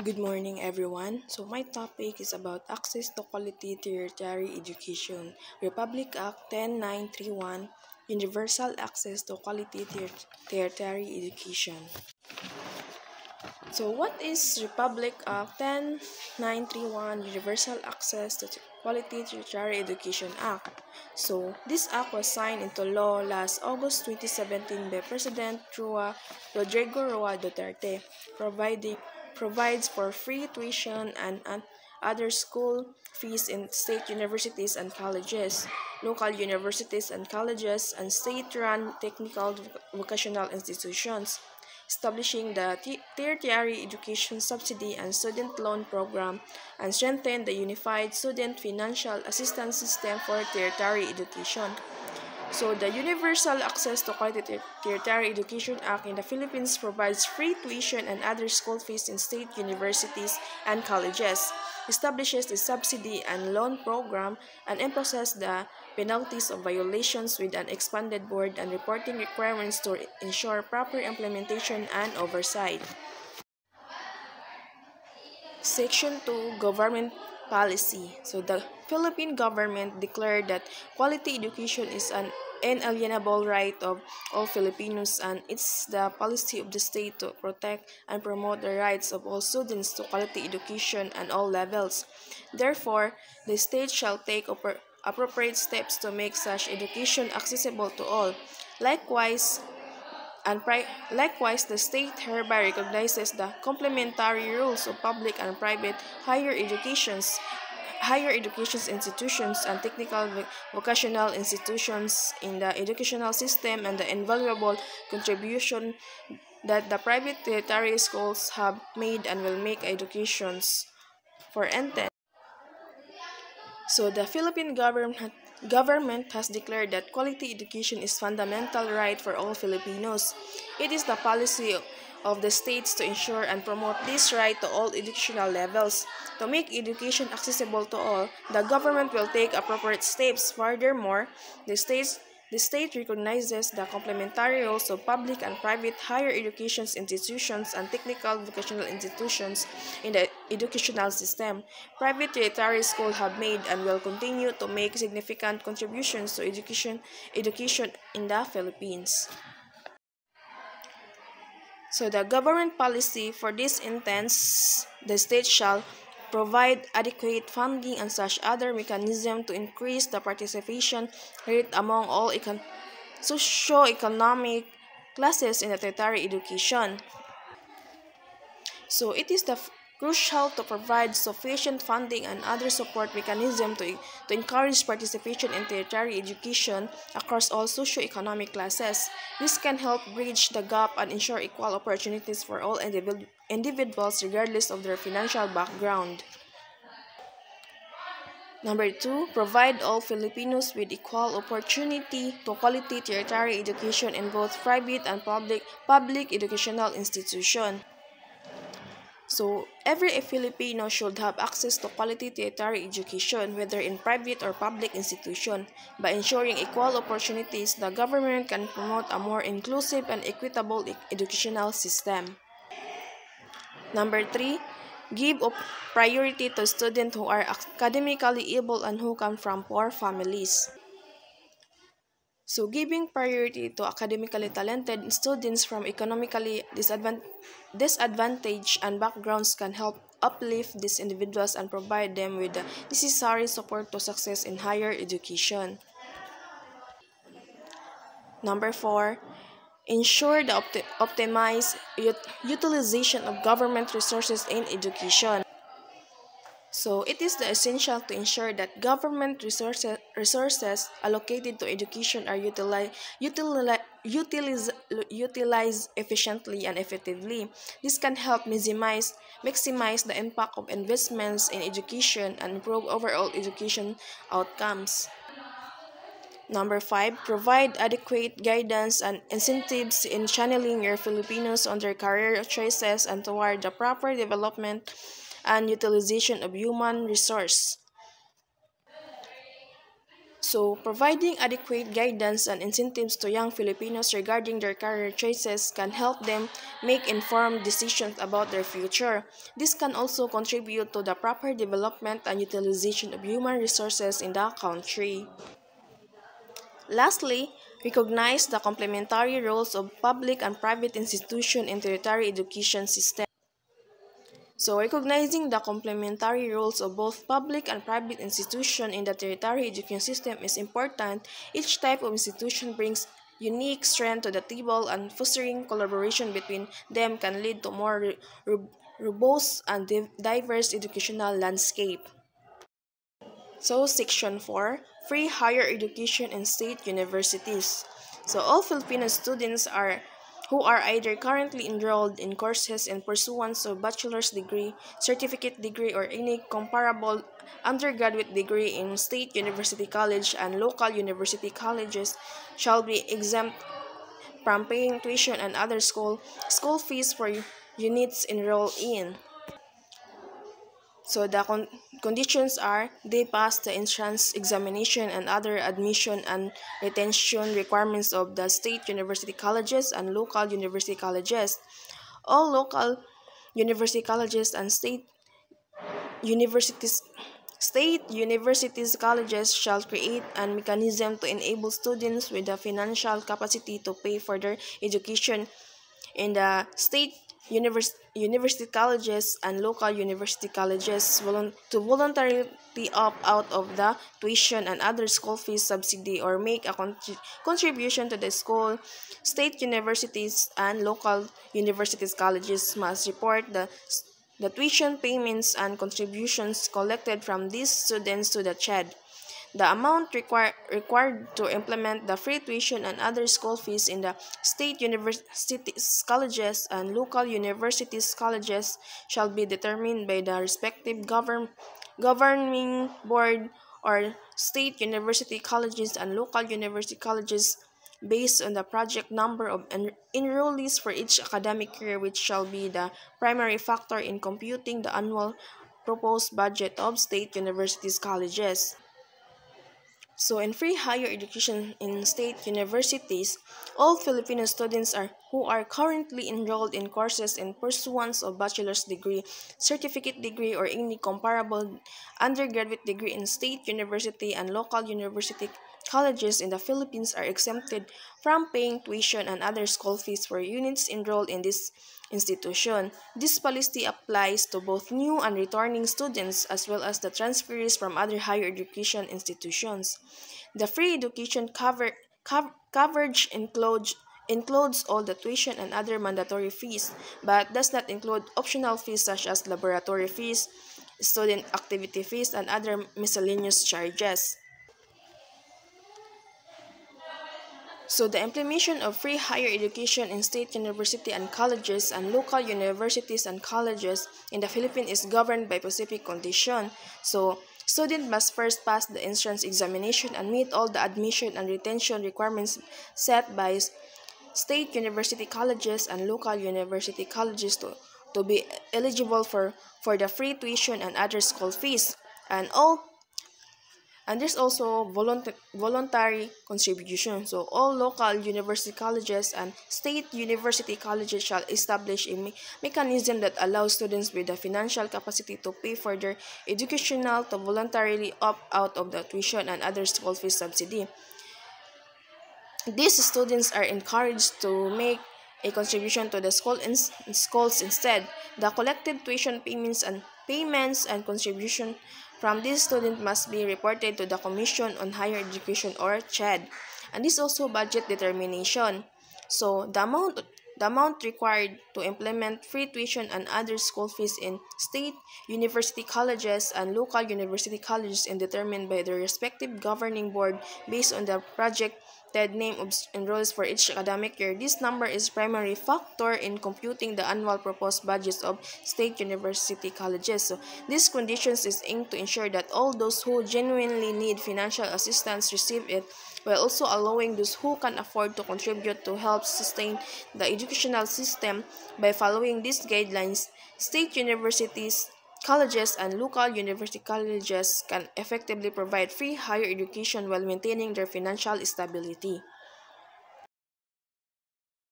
Good morning, everyone. So, my topic is about access to quality tertiary education. Republic Act 10931, Universal Access to Quality Tertiary Education. So, what is Republic Act 10931, Universal Access to Quality Tertiary Education Act? So, this act was signed into law last August 2017 by President Rodrigo Roa Duterte, provides for free tuition and other school fees in state universities and colleges, local universities and colleges, and state-run technical vocational institutions, establishing the Tertiary Education Subsidy and Student Loan Program, and strengthen the Unified Student Financial Assistance System for tertiary education. So, the Universal Access to Quality Tertiary Education Act in the Philippines provides free tuition and other school fees in state universities and colleges, establishes the subsidy and loan program, and imposes the penalties of violations with an expanded board and reporting requirements to ensure proper implementation and oversight. Section 2, Government Policy. So, the Philippine government declared that quality education is an inalienable right of all Filipinos, and it's the policy of the state to protect and promote the rights of all students to quality education at all levels. Therefore, the state shall take appropriate steps to make such education accessible to all. Likewise, the state hereby recognizes the complementary roles of public and private higher education institutions and technical vocational institutions in the educational system, and the invaluable contribution that the private tertiary schools have made and will make educations for intent. So the Philippine government has declared that quality education is fundamental right for all Filipinos. It is the policy of the states to ensure and promote this right to all educational levels. To make education accessible to all, the government will take appropriate steps. Furthermore, the state recognizes the complementary roles of public and private higher education institutions and technical vocational institutions in the educational system. Private tertiary schools have made and will continue to make significant contributions to education in the Philippines. So the government policy for this intends the state shall provide adequate funding and such other mechanism to increase the participation rate among all socio-economic classes in the tertiary education. So it is crucial to provide sufficient funding and other support mechanism to encourage participation in tertiary education across all socio-economic classes. This can help bridge the gap and ensure equal opportunities for all individuals regardless of their financial background. Number 2, provide all Filipinos with equal opportunity to quality tertiary education in both private and public educational institutions. So, every Filipino should have access to quality tertiary education, whether in private or public institution. By ensuring equal opportunities, the government can promote a more inclusive and equitable educational system. Number 3, give priority to students who are academically able and who come from poor families. So, giving priority to academically talented students from economically disadvantaged and backgrounds can help uplift these individuals and provide them with the necessary support to success in higher education. Number 4, ensure the optimized utilization of government resources in education. So, it is essential to ensure that government resources allocated to education are utilized efficiently and effectively. This can help maximize the impact of investments in education and improve overall education outcomes. Number 5, provide adequate guidance and incentives in channeling your Filipinos on their career choices and toward the proper development and utilization of human resource. So, providing adequate guidance and incentives to young Filipinos regarding their career choices can help them make informed decisions about their future. This can also contribute to the proper development and utilization of human resources in the country. Lastly, recognize the complementary roles of public and private institutions in tertiary education system. So, recognizing the complementary roles of both public and private institutions in the tertiary education system is important. Each type of institution brings unique strength to the table, and fostering collaboration between them can lead to more robust and diverse educational landscape. So, Section 4, Free Higher Education in State Universities. So, all Filipino students who are either currently enrolled in courses in pursuance of bachelor's degree, certificate degree, or any comparable undergraduate degree in state university college and local university colleges shall be exempt from paying tuition and other school fees for units enrolled in. So the conditions are they pass the entrance examination and other admission and retention requirements of the state university colleges and local university colleges. All local university colleges and universities state universities colleges shall create a mechanism to enable students with the financial capacity to pay for their education in the state university colleges and local university colleges to voluntarily opt out of the tuition and other school fees subsidy or make a contribution to the school. State universities and local universities colleges must report the tuition payments and contributions collected from these students to the CHED. The amount required to implement the free tuition and other school fees in the state universities colleges and local universities colleges shall be determined by the respective governing board or state university colleges and local university colleges based on the project number of enrollees for each academic year, which shall be the primary factor in computing the annual proposed budget of state universities colleges. So, in free higher education in state universities, all Filipino students who are currently enrolled in courses in pursuance of bachelor's degree, certificate degree, or any comparable undergraduate degree in state university and local university colleges in the Philippines are exempted from paying tuition and other school fees for units enrolled in this institution. This policy applies to both new and returning students as well as the transferees from other higher education institutions. The free education coverage includes all the tuition and other mandatory fees, but does not include optional fees such as laboratory fees, student activity fees, and other miscellaneous charges. So, the implementation of free higher education in state university and colleges and local universities and colleges in the Philippines is governed by specific conditions. So, students must first pass the entrance examination and meet all the admission and retention requirements set by state university colleges and local university colleges to be eligible for the free tuition and other school fees. And there's also voluntary contribution. So all local university colleges and state university colleges shall establish a mechanism that allows students with the financial capacity to pay for their educational to voluntarily opt out of the tuition and other school fees subsidy. These students are encouraged to make a contribution to the schools instead. The collected tuition payments and contribution from these students must be reported to the Commission on Higher Education or CHED. And this also budget determination. So the amount required to implement free tuition and other school fees in state university colleges and local university colleges is determined by the respective governing board based on the projected name of enrollees for each academic year. This number is primary factor in computing the annual proposed budgets of state university colleges. So these conditions is aimed to ensure that all those who genuinely need financial assistance receive it, while also allowing those who can afford to contribute to help sustain the educational system. By following these guidelines, state universities colleges and local university colleges can effectively provide free higher education while maintaining their financial stability.